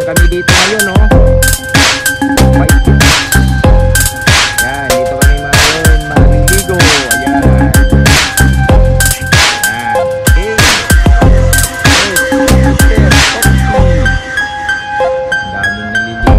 naman kami dito ngayon, no? White Beach. Yan, dito kami ngayon maliligo. Ayan. Ayan. Okay. Daming naliligo.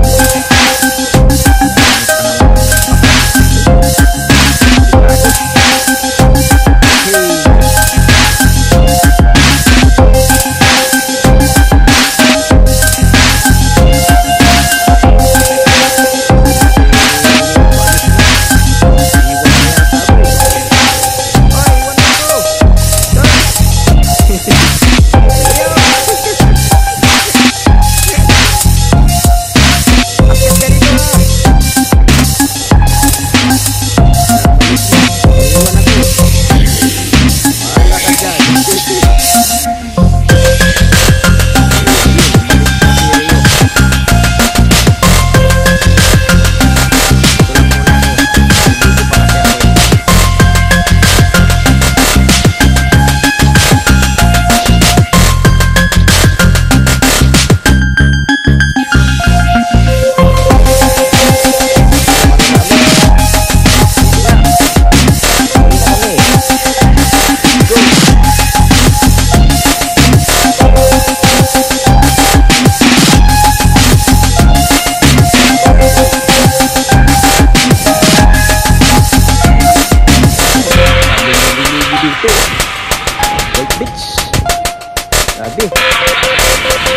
Grabe.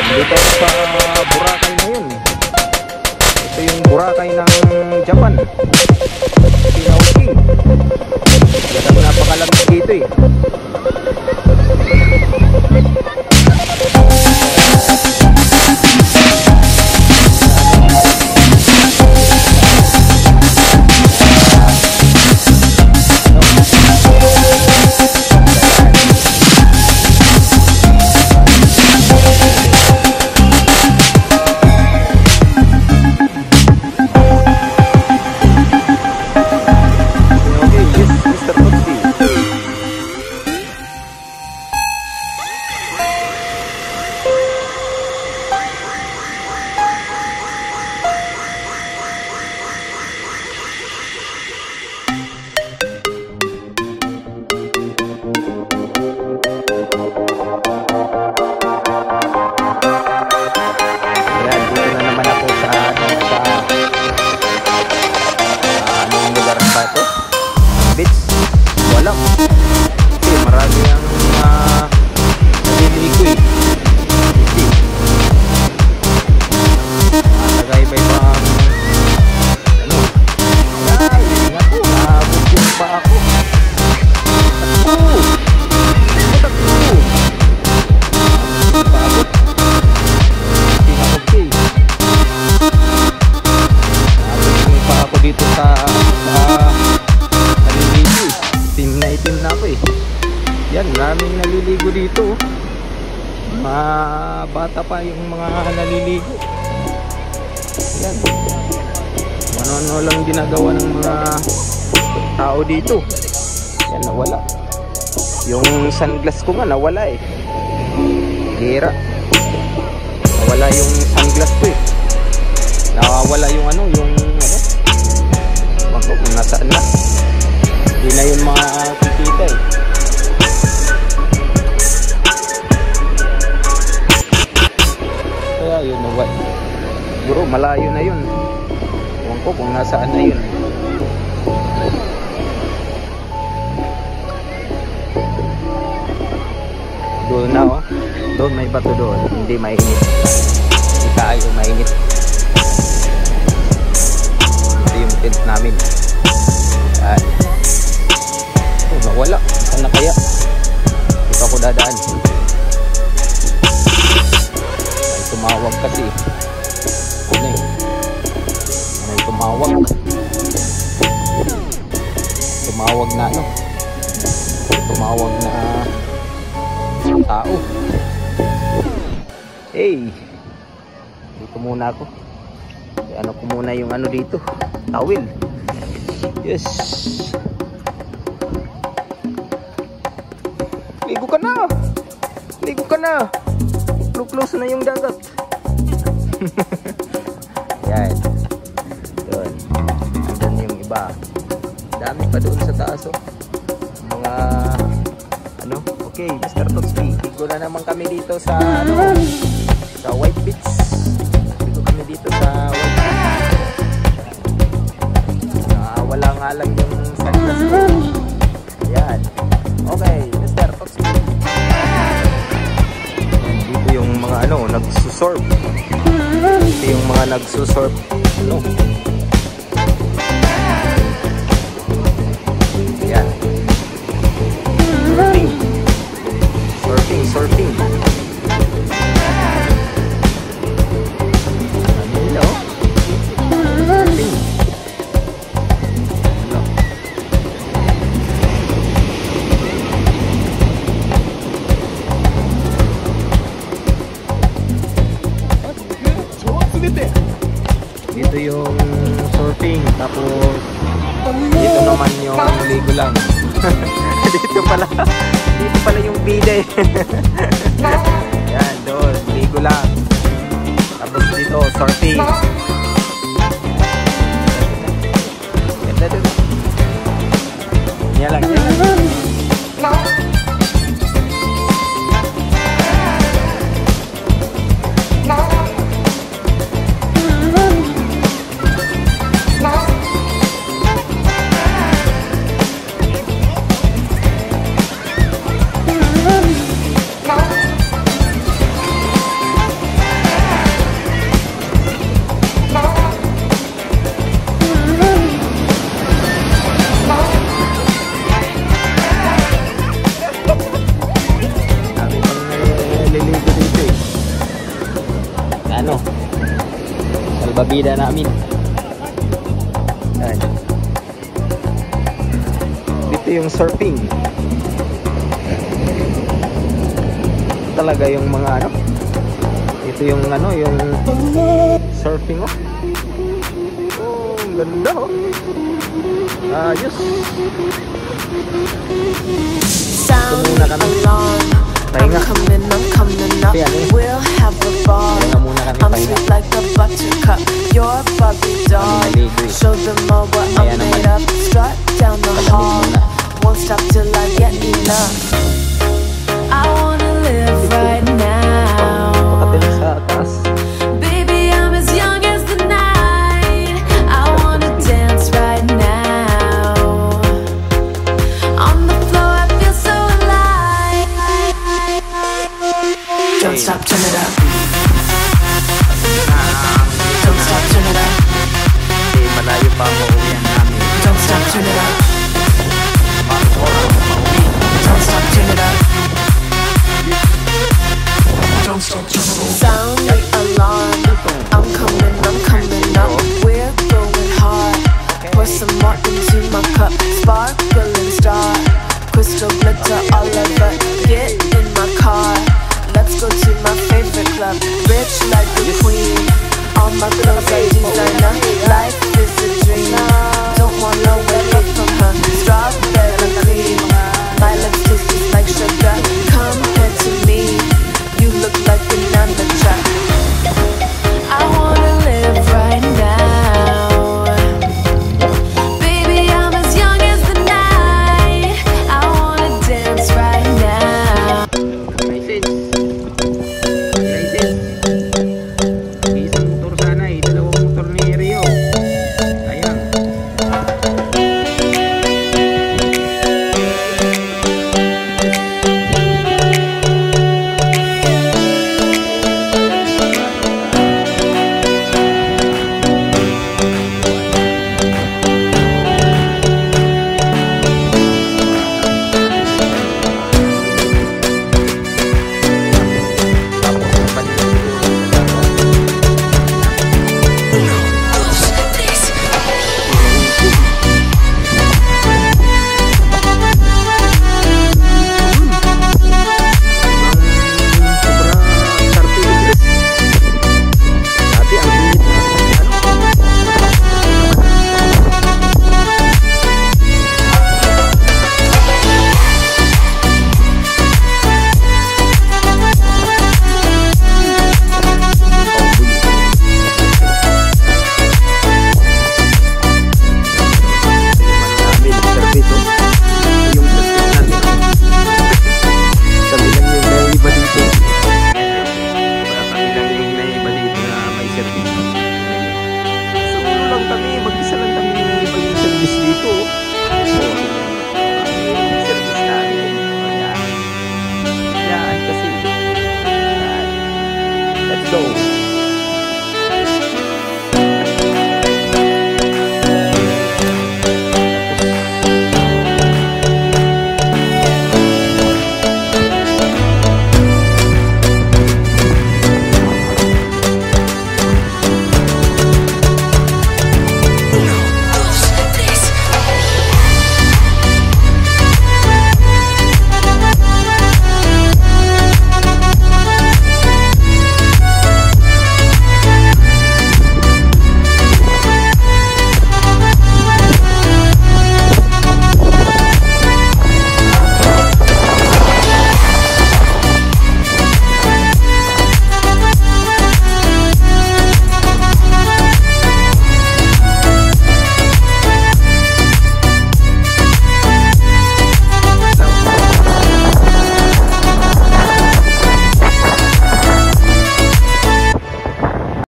Dito ako sa Boracay ngayon. Ito yung Boracay ng Japan. Pinaoking. Talagang napakalamig dito eh. Marami ang naliligo eh. Tagay-bay pa ano. Ay, naku, nabugyan pa ako. Takbo. Pagod. Hindi na okay. Nabugyan pa ako dito sa naliligo eh. Itim na ako eh. Yan, maraming naliligo dito. Mga bata pa yung mga naliligo. Yan. Ano lang ginagawa ng mga tao dito. Yan, nawala. Yung sunglass ko nga, nawala eh. Hira. Nawala yung sunglass ko eh. Nawawala yung ano, yung ano. Bako kung nasaan na. Hindi na yun makikita eh. Kaya yun na what? Siguro malayo na yun. Ewan ko kung nasaan na yun. Doon na oh. Doon may bato doon. Hindi mainit. Hindi tayo mainit. Ito yung tent namin. Yan. Oh, nawala. Saan na kaya? Dito ako dadaan. May tumawag kasi. Ano eh? May tumawag. Tumawag na ano? Tumawag na tao. Hey! Dito muna ako. Ano ko muna yung ano dito? Towel. Yes! Ligo ka na! Ligo ka na! Close na yung dagat. Yan. Doon. Andun yung iba. Dami pa doon sa taas, oh. Mga ano? Okay, Mr. Totsky. Ligo na naman kami dito sa ano? Sa White Beach. Ligo kami dito sa White Beach. Wala nga lang yung sunglass ko. Ayan. Okay, Mr. Totsky. Dito yung mga ano, nagsusorb. Dito yung mga nagsusorb. Ano? Ayan. Surfing. Surfing, surfing. Ano? Surfing. Ano? Dito yung surfing, tapos dito naman yung ligo lang. dito pala yung bida eh. Yan, doon, ligo lang. Tapos dito, surfing. Ganda doon. Yan lang, yan lang. Ano, salbabida namin. Ayan. Dito yung surfing. Talaga yung mga ano. Ito yung ano, yung surfing, oh. Oh, ganda, oh. Ayos. Sound alarm. I'm coming up. We'll have a ball. I'm sweet like a buttercup. You're Barbie doll. Show them all what I'm made of. Strut down the hall. Won't stop till I get enough.